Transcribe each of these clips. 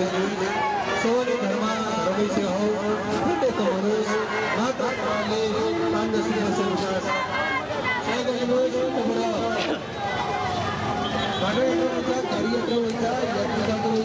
सबैले घरमा रमाइलो हो फुटेको मनोज माता प्रणाले 5-10 सहयोग गर्नुहोस्। कार्यक्रम हुन्छ यात्रीहरूले सबैले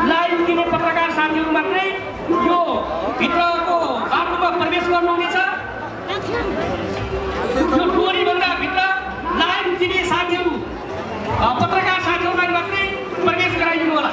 लाइभ दिने पत्रकार साथीहरू मात्रै यो भित्रको बाटोमा प्रवेश गर्नुहुनेछ। यो टोलीभन्दा भित्र लाइभ दिने साथीहरू पत्रकार साथीहरूलाई मात्रै प्रवेश गराइदिनु होला।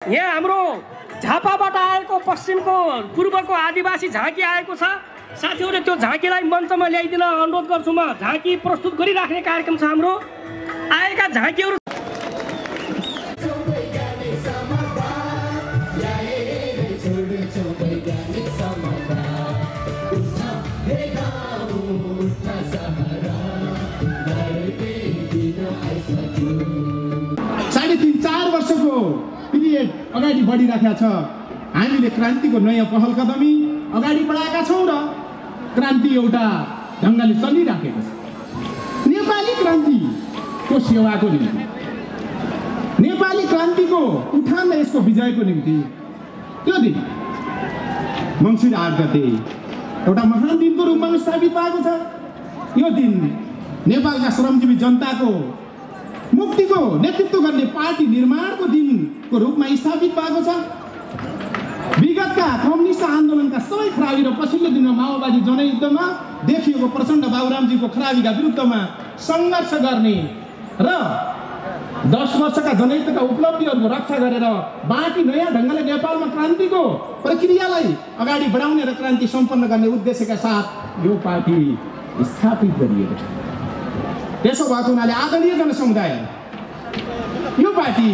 यहाँ हाम्रो झापाबाट आएको पश्चिमको पूर्वको आदिवासी झाँकी आएको छ। साथीहरूले त्यो झाँकीलाई मञ्चमा ल्याइदिन अनुरोध गर्छु। म झाँकी प्रस्तुत गरिराख्ने कार्यक्रम छ हाम्रो। आएका झाँकीहरू अगाडि बढिराखेका छ। हामीले क्रान्तिको नयाँ पहल कदमी अगाडि बढाएका छौँ र क्रान्ति एउटा ढङ्गले चलिराखेको छ। नेपाली क्रान्ति को सेवाको निम्ति, नेपाली क्रान्तिको उठान र यसको विजयको निम्ति त्यो दिन मङ्सिर 8 गते एउटा महान दिनको रूपमा स्थापित भएको छ। यो दिन नेपालका श्रमजीवी जनताको मुक्तिको नेतृत्व गर्ने पार्टी निर्माणको दिनको रूपमा स्थापित भएको छ। विगतका कम्युनिस्ट आन्दोलनका सबै खराबी र पछिल्लो दिनमा माओवादी जनयुद्धमा देखिएको प्रचण्ड बाबुरामजीको खराबीका विरुद्धमा सङ्घर्ष गर्ने र 10 वर्षका जनयुद्धका उपलब्धिहरूको रक्षा गरेर बाँकी नयाँ ढङ्गले नेपालमा क्रान्तिको प्रक्रियालाई अगाडि बढाउने र क्रान्ति सम्पन्न गर्ने उद्देश्यका साथ यो पार्टी स्थापित गरिएको छ। त्यसो भएको हुनाले आदरणीय जनसमुदाय, यो पार्टी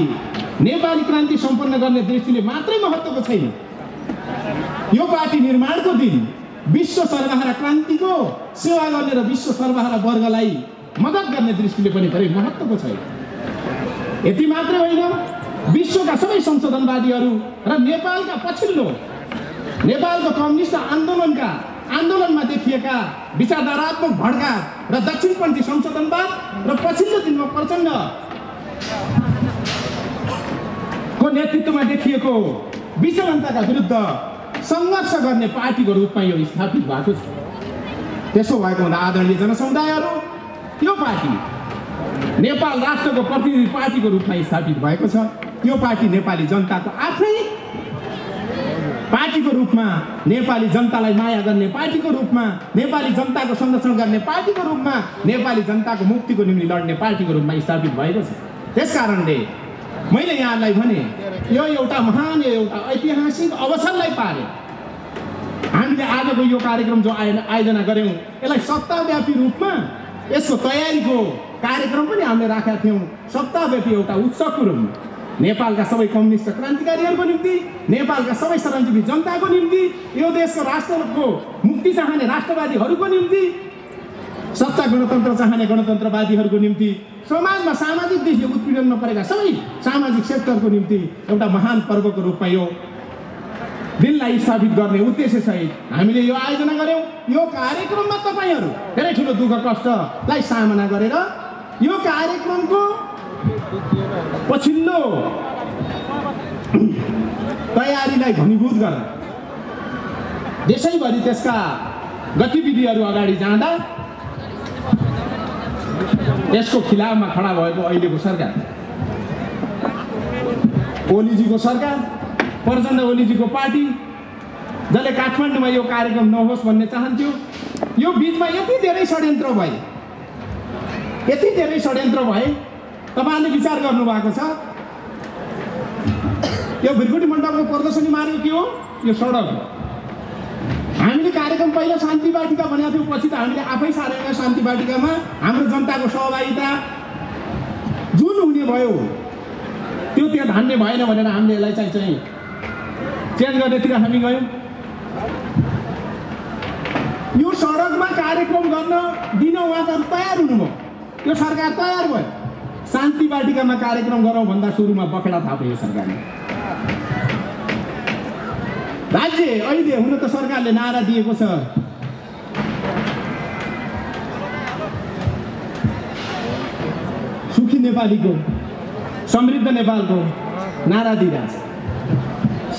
नेपाली क्रान्ति सम्पन्न गर्ने दृष्टिले मात्रै महत्त्वको छैन। यो पार्टी निर्माणको दिन विश्व सर्वहारा क्रान्तिको सेवा गर्ने र विश्व सर्वहारा वर्गलाई मद्दत गर्ने दृष्टिले पनि धेरै महत्त्वको छ। यति मात्रै होइन, विश्वका सबै संशोधनवादीहरू र नेपालका पछिल्लो नेपालको कम्युनिस्ट आन्दोलनमा देखिएका विचारधारात्मक भड्का र दक्षिणपन्थी संशोधनवाद र पछिल्लो दिनमा प्रचण्डको नेतृत्वमा देखिएको विचलनताका विरुद्ध सङ्घर्ष गर्ने पार्टीको रूपमा यो स्थापित भएको छ। त्यसो भएको हुँदा आदरणीय जनसमुदायहरू, यो पार्टी नेपाल राष्ट्रको प्रतिनिधि पार्टीको रूपमा स्थापित भएको छ। यो पार्टी नेपाली जनताको आफ्नै पार्टीको रूपमा, नेपाली जनतालाई माया गर्ने पार्टीको रूपमा, नेपाली जनताको संरक्षण गर्ने पार्टीको रूपमा, नेपाली जनताको मुक्तिको निम्ति लड्ने पार्टीको रूपमा स्थापित भएको छ। त्यसकारणले मैले यहाँलाई भने यो एउटा महान, एउटा ऐतिहासिक अवसरलाई पारे हामीले आजको यो कार्यक्रम जो आयोजना गऱ्यौँ, यसलाई सप्ताहव्यापी रूपमा यसको तयारीको कार्यक्रम पनि हामीले राखेका थियौँ। सप्ताहव्यापी एउटा उत्सवको रूपमा नेपालका सबै कम्युनिस्ट क्रान्तिकारीहरूको निम्ति, नेपालका सबै श्रमजीवी जनताको निम्ति, यो देशको राष्ट्रको मुक्ति चाहने राष्ट्रवादीहरूको निम्ति, सच्चा गणतन्त्र चाहने गणतन्त्रवादीहरूको निम्ति, समाजमा सामाजिक दृष्टिले उत्पीडनमा परेका सबै सामाजिक सेक्टरको निम्ति एउटा महान पर्वको रूपमा यो दिनलाई स्थापित गर्ने उद्देश्यसहित हामीले यो आयोजना गऱ्यौँ। यो कार्यक्रममा तपाईँहरू धेरै ठुलो दुःख कष्टलाई सामना गरेर यो कार्यक्रमको पछिल्लो तयारीलाई घनीभूत गरेर देशैभरि त्यसका गतिविधिहरू अगाडि जाँदा यसको खिलाफमा खडा भएको अहिलेको सरकार, ओलीजीको सरकार, प्रचण्ड ओलीजीको पार्टी, जसले काठमाडौँमा यो कार्यक्रम नहोस् भन्ने चाहन्थ्यो, यो बिचमा यति धेरै षड्यन्त्र भए तपाईँले विचार गर्नुभएको छ। यो भिरकुटी मण्डपको प्रदर्शनी मार्ग के हो? यो सडक हो। हामीले कार्यक्रम पहिला शान्ति वाटिका भनेको थियौँ, पछि त हामीले आफै सारेर शान्ति वाटिकामा हाम्रो जनताको सहभागिता जुन हुने भयो त्यो त्यहाँ धान्ने भएन भनेर हामीले यसलाई चाहिँ चेन्ज गर्नेतिर हामी गयौँ। यो सडकमा कार्यक्रम गर्न दिन उहाँहरू तयार हुनुभयो, यो सरकार तयार भयो। शान्ति वाटिकामा कार्यक्रम गरौँ भन्दा सुरुमा बखेडा थाप्यो यो सरकारले। राज्य अहिले हुन त सरकारले नारा दिएको छ सुखी नेपालीको, समृद्ध नेपालको नारा दिइरहेछ।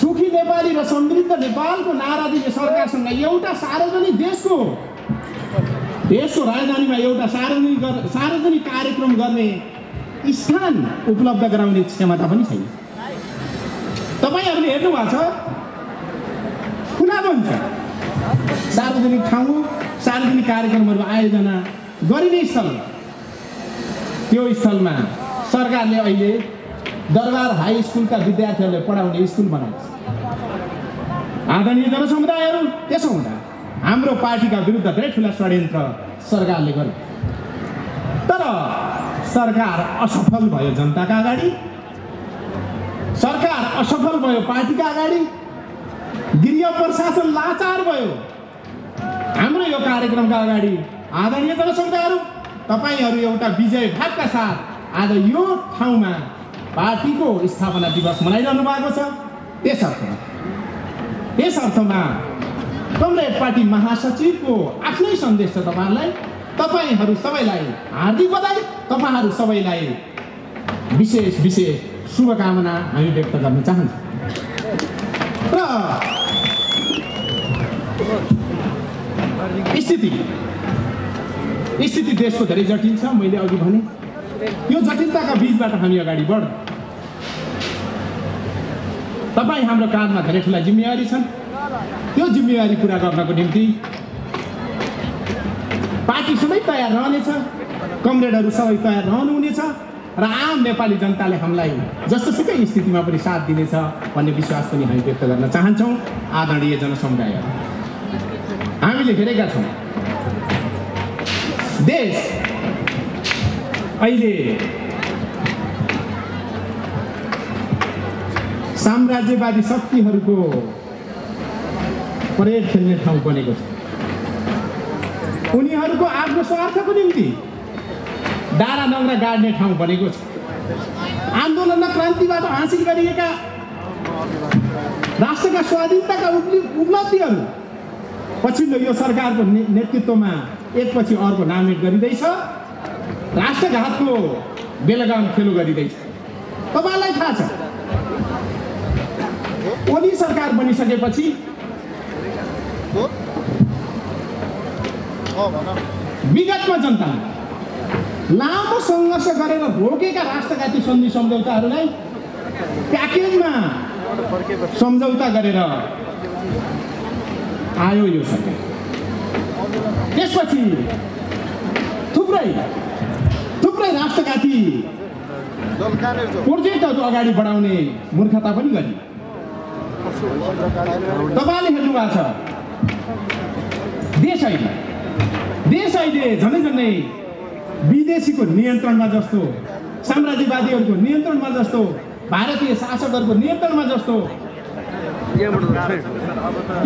सुखी नेपाली र समृद्ध नेपालको नारा दिने सरकारसँग एउटा सार्वजनिक देशको राजधानीमा एउटा सार्वजनिक कार्यक्रम गर्ने स्थान उपलब्ध गराउने क्षमता पनि छैन। तपाईँहरूले हेर्नु भएको छ, खुला बन्छ सार्वजनिक ठाउँ, सार्वजनिक कार्यक्रमहरू आयोजना गरिने स्थल, त्यो स्थलमा सरकारले अहिले दरबार हाई स्कुलका विद्यार्थीहरूले पढाउने स्कुल बनाएको छ। आदरणीय जनसमुदायहरू, त्यसो हुँदा हाम्रो पार्टीका विरुद्ध धेरै ठुला षड्यन्त्र सरकारले गर्यो, तर सरकार असफल भयो जनताका अगाडि, सरकार असफल भयो पार्टीका अगाडि, गृह प्रशासन लाचार भयो हाम्रो यो कार्यक्रमका अगाडि। आदरणीय जनसमुदायहरू, तपाईँहरू एउटा विजय भावका साथ आज यो ठाउँमा पार्टीको स्थापना दिवस मनाइरहनु भएको छ। त्यस अर्थमा कमरेड पार्टी महासचिवको आफ्नै सन्देश छ तपाईँहरूलाई। तपाईहरू सबैलाई हार्दिक बधाई, तपाईहरू सबैलाई विशेष विशेष शुभकामना हामी व्यक्त गर्न चाहन्छौँ। र स्थिति देशको धेरै जटिल छ। मैले अघि भने यो जटिलताका बीचबाट हामी अगाडि बढ्छौँ। तपाईँ हाम्रो काँधमा धेरै ठुला जिम्मेवारी छन्। त्यो जिम्मेवारी पुरा गर्नको निम्ति पार्टी सबै तयार रहनेछ, कमरेडहरू सबै तयार रहनुहुनेछ र आम नेपाली जनताले हामीलाई जस्तोसुकै स्थितिमा पनि साथ दिनेछ भन्ने विश्वास पनि हामी व्यक्त गर्न चाहन्छौँ। आदरणीय जनसमुदायहरू, हामीले हेरेका छौँ देश अहिले साम्राज्यवादी शक्तिहरूको परेड खेल्ने ठाउँ बनेको छ। उनीहरूको आफ्नो स्वार्थको निम्ति डाँडा नङ्ग्रा गाड्ने ठाउँ बनेको छ। आन्दोलन र क्रान्तिबाट हासिल गरिएका राष्ट्रका स्वाधीनताका उपलब्धिहरू पछिल्लो यो सरकारको नेतृत्वमा एकपछि अर्को नामित गरिँदैछ। राष्ट्रघातको बेलगाम खेलो गरिँदैछ। तपाईँलाई थाहा छ, ओली सरकार बनिसकेपछि विगतमा जनताले लामो सङ्घर्ष गरेर रोकेका राष्ट्रघाती सन्धि सम्झौताहरूलाई प्याकेजमा सम्झौता गरेर आयो यो सरकार। त्यसपछि थुप्रै राष्ट्रघाती प्रोजेक्टहरू अगाडि बढाउने मूर्खता पनि गरियो। तपाईँले हेर्नु भएको छ, देश अहिले झनै विदेशीको नियन्त्रणमा जस्तो, साम्राज्यवादीहरूको नियन्त्रणमा जस्तो, भारतीय शासकहरूको नियन्त्रणमा जस्तो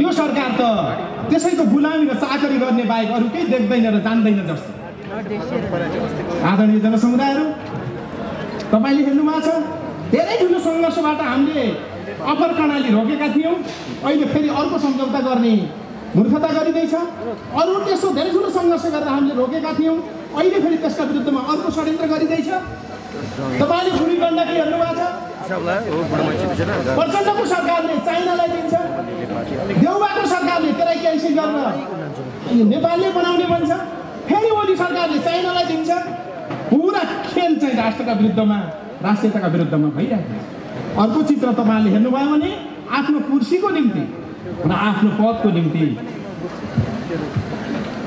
यो सरकार त त्यसैको गुलामी र चाकरी गर्ने बाहेक अरू केही देख्दैन र जान्दैन जस्तो। आदरणीय जनसमुदायहरू, तपाईँले हेर्नु भएको छ, धेरै ठुलो सङ्घर्षबाट हामीले अपर कर्णाली रोकेका थियौँ। अहिले फेरि अर्को सम्झौता गर्ने मूर्खता गरिँदैछ। अरू त्यसो धेरै ठुलो सङ्घर्ष गरेर हामीले रोकेका थियौँ, अहिले फेरि त्यसका विरुद्धमा अर्को षड्यन्त्र गरिँदैछ। तपाईँले बुढी गण्डकी हेर्नु भएको छ, प्रचण्डको सरकारले चाइनालाई दिन्छ, देउबाको सरकारले त्यसलाई क्यान्सल गरेर नेपालले बनाउने भन्छ, फेरि ओली सरकारले चाइनालाई दिन्छ। पुरा खेल चाहिँ राष्ट्रका विरुद्धमा, राष्ट्रियताका विरुद्धमा भइरहेको छ। अर्को चित्र तपाईँले हेर्नुभयो भने आफ्नो कुर्सीको निम्ति र आफ्नो पदको निम्ति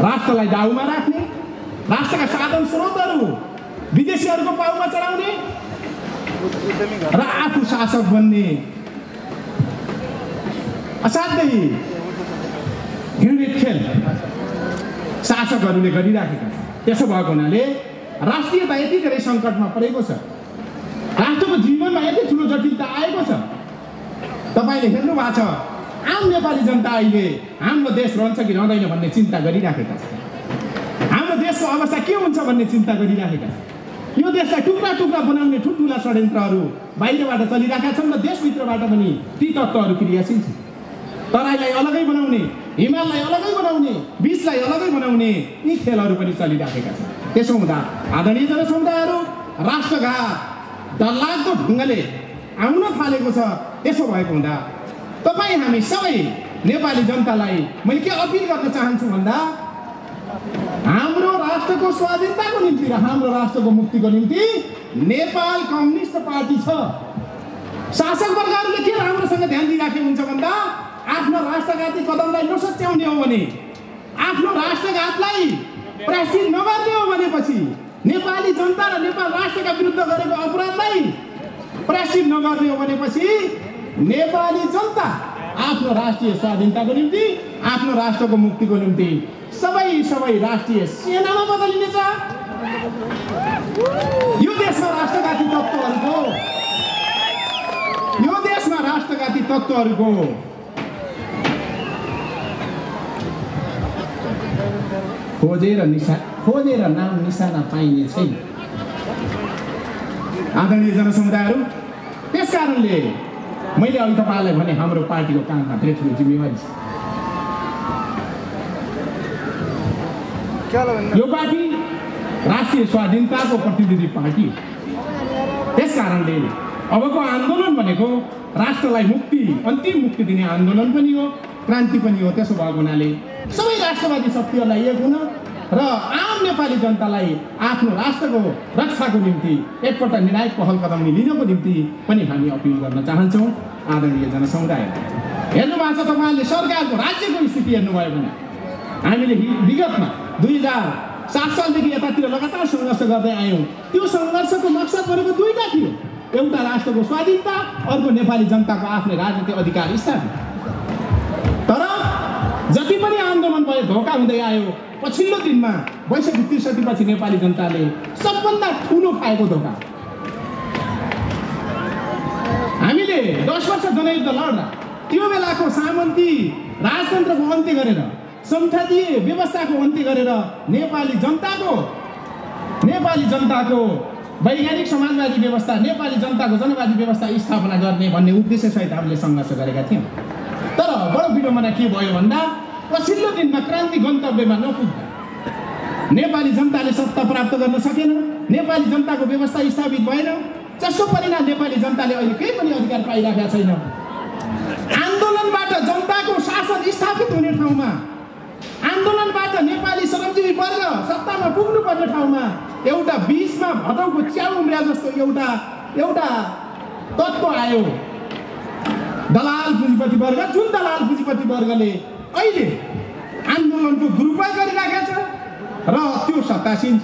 राष्ट्रलाई दाउमा राख्ने, राष्ट्रका साधन स्रोतहरू विदेशीहरूको पाउमा चढाउने र आफू शासक बन्ने असाध्यै घृणित खेल शासकहरूले गरिराखेका छन्। त्यसो भएको हुनाले राष्ट्रियता यति धेरै सङ्कटमा परेको छ, राष्ट्रको जीवनमा यति ठुलो जटिलता आएको छ। तपाईँले हेर्नु भएको छ, आम नेपाली जनता अहिले हाम्रो देश रहन्छ कि रहँदैन भन्ने चिन्ता गरिराखेका छन्। हाम्रो देशको अवस्था के हुन्छ भन्ने चिन्ता गरिराखेका छन्। यो देशलाई टुक्रा टुक्रा बनाउने ठुल्ठुला षड्यन्त्रहरू बाहिरबाट चलिरहेका छन् र देशभित्रबाट पनि ती तत्त्वहरू क्रियाशील छन्। तराईलाई अलगै बनाउने, हिमाललाई अलगै बनाउने, बीचलाई अलगै बनाउने यी खेलहरू पनि चलिराखेका छन्। त्यसो हुँदा आदरणीय जनसमुदायहरू, राष्ट्रघात डरलाग्दो ढङ्गले आउन थालेको छ। त्यसो भएको हुँदा तपाईँ हामी सबै नेपाली जनतालाई मैले के अपिल गर्न चाहन्छु भन्दा, हाम्रो राष्ट्रको स्वाधीनताको निम्ति र हाम्रो राष्ट्रको मुक्तिको निम्ति नेपाल कम्युनिस्ट पार्टी छ। शासक वर्गहरूले के राम्रोसँग ध्यान दिइराखेको हुन्छ भन्दा, आफ्नो राष्ट्रघाती कदमलाई नसच्याउने हो भने, आफ्नो राष्ट्रघातलाई प्रायश्चित नगर्ने हो भनेपछि, नेपाली जनता र नेपाल राष्ट्रका विरुद्ध गरेको अपराधलाई प्रायश्चित नगर्ने हो भनेपछि नेपाली जनता आफ्नो राष्ट्रिय स्वाधीनताको निम्ति, आफ्नो राष्ट्रको मुक्तिको निम्ति सबै राष्ट्रिय सेनामा बदलिनेछ। यो देशमा राष्ट्रघाती तत्त्वहरूको खोजेर नाम निशाना पाइने छैन। आदरणीय जनसमुदायहरू, त्यस कारणले मैले अघि तपाईँलाई भने हाम्रो पार्टीको काममा धेरै ठुलो जिम्मेवारी छ। यो पार्टी राष्ट्रिय स्वाधीनताको प्रतिनिधि पार्टी हो। त्यस कारणले अबको आन्दोलन भनेको राष्ट्रलाई मुक्ति, अन्तिम मुक्ति दिने आन्दोलन पनि हो, क्रान्ति पनि हो। त्यसो भएको हुनाले सबै राष्ट्रवादी शक्तिहरूलाई एक हुन र आम नेपाली जनतालाई आफ्नो राष्ट्रको रक्षाको निम्ति एकपल्ट निर्णायक पहल कदम लिनको निम्ति पनि हामी अपिल गर्न चाहन्छौँ। आदरणीय जनसमुदाय, हेर्नु भएको छ तपाईँहरूले सरकारको राज्यको स्थिति हेर्नुभयो भने हामीले विगतमा 2007 सालदेखि यतातिर लगातार सङ्घर्ष गर्दै आयौँ। त्यो सङ्घर्षको मकसद भनेको दुईटा थियो, एउटा राष्ट्रको स्वाधीनता, अर्को नेपाली जनताको आफ्नै राजनीतिक अधिकार स्थापित। तर जति पनि आन्दोलन भयो धोका हुँदै आयो। पछिल्लो दिनमा 62-63 पछि नेपाली जनताले सबभन्दा ठुलो खाएको धोका। हामीले 10 वर्ष जनयुद्ध लड्दा त्यो बेलाको सामन्ती राजतन्त्रको अन्त्य गरेर, संसदीय व्यवस्थाको अन्त्य गरेर नेपाली जनताको वैज्ञानिक समाजवादी व्यवस्था, नेपाली जनताको जनवादी व्यवस्था स्थापना गर्ने भन्ने उद्देश्यसहित हामीले सङ्घर्ष गरेका थियौँ। तर बडो विडम्बना के भयो भन्दा पछिल्लो दिनमा क्रान्ति गन्तव्यमा नपुग्दा नेपाली जनताले सत्ता प्राप्त गर्न सकेन, नेपाली जनताको व्यवस्था स्थापित भएन, जसको परिणाम नेपाली जनताले अहिले केही पनि अधिकार पाइरहेका छैन। आन्दोलनबाट जनताको शासन स्थापित हुने ठाउँमा, आन्दोलनबाट नेपाली श्रमजीवी वर्ग सत्तामा पुग्नुपर्ने ठाउँमा एउटा बीचमा भटौको च्याउ उम्रिया जस्तो एउटा तत्त्व आयो, दलाल पुँजीपति वर्ग। जुन दलाल पुँजीपति वर्गले अहिले आन्दोलनको दुरुपयोग गरिरहेका छ र त्यो सत्तासीन छ।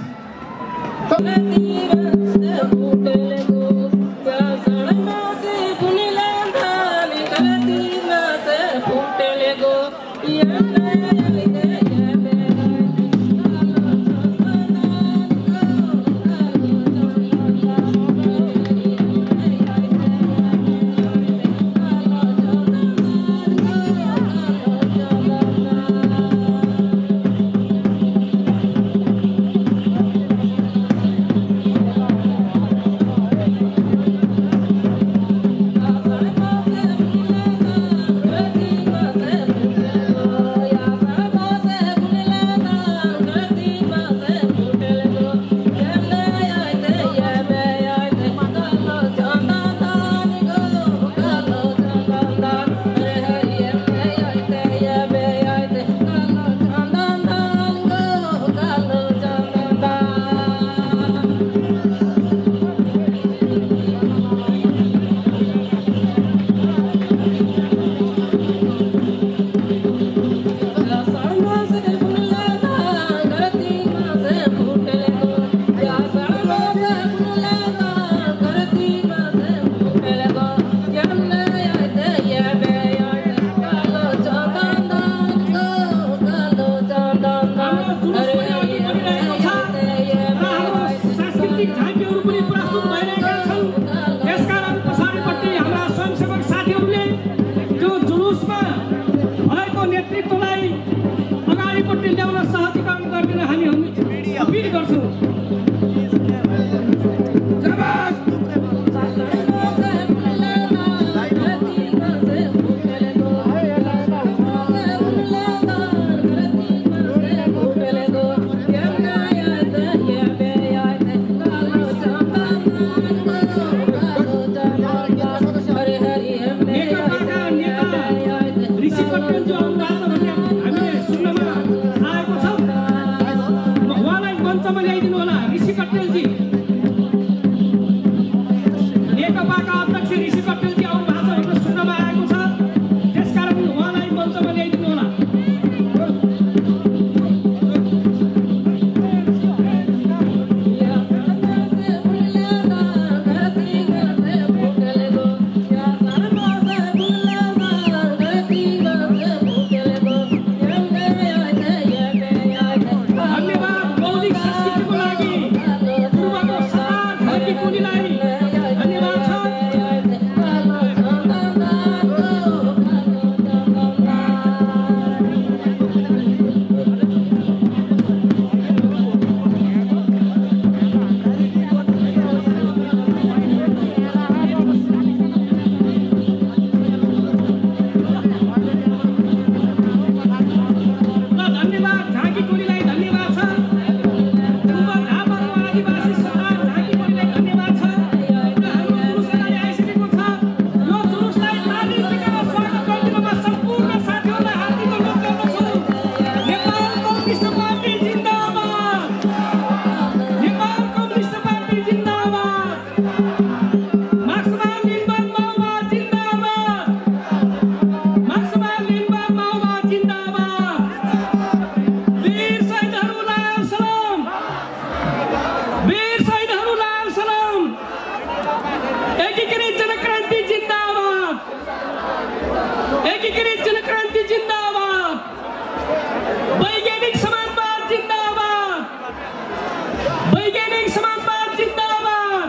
समाजवाद जिन्दाबाद।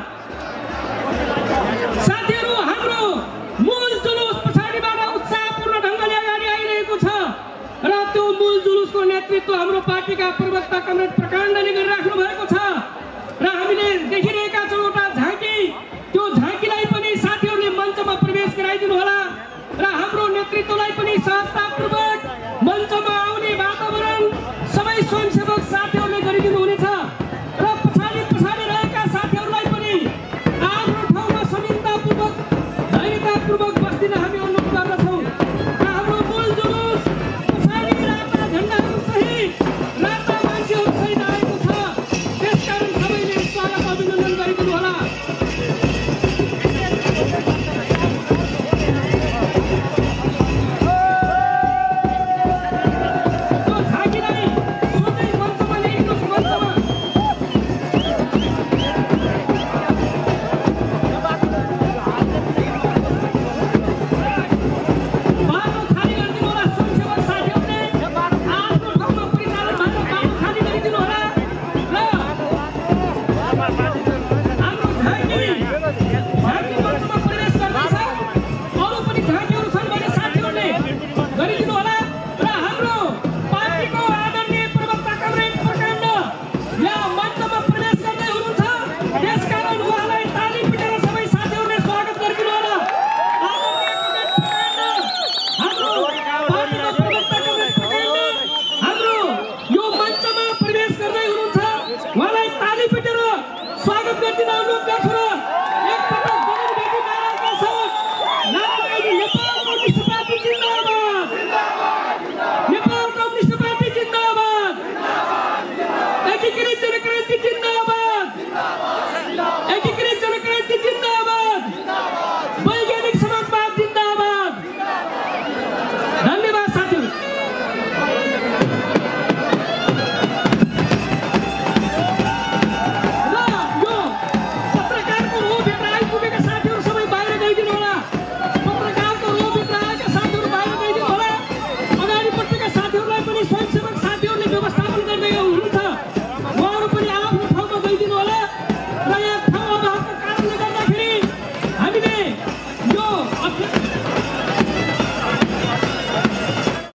साथीहरू, हाम्रो मूल जुलुस पछाडिबाट उत्साहपूर्ण ढङ्गले अगाडि आइरहेको छ र त्यो मूल जुलुसको नेतृत्व हाम्रो पार्टीका प्रवक्ता कमरेड प्रकाण्डले गरिराख्नु भएको छ र हामीले देखिरहेका छौँ एउटा झाँकी। त्यो झाँकीलाई पनि साथीहरूले मञ्चमा प्रवेश गराइदिनु होला र हाम्रो नेतृत्वलाई पनि सहजतापूर्वक मञ्चमा आउने वातावरण सबै स्वयंसेवक साथीहरूले गरिदिनु हुनेछ र पछाडि रहेका साथीहरूलाई पनि आफ्नो ठाउँमा संयमतापूर्वक धैर्यतापूर्वक बस्दिन हामी अनुरोध गर्दछौँ र हाम्रो मूल जुलुस पछाडि राता झन्डाहरू सहित राता मान्छेहरू सहित आएको छ। त्यसकारण सबैले स्वागत अभिनन्दन गरिदिनु होला।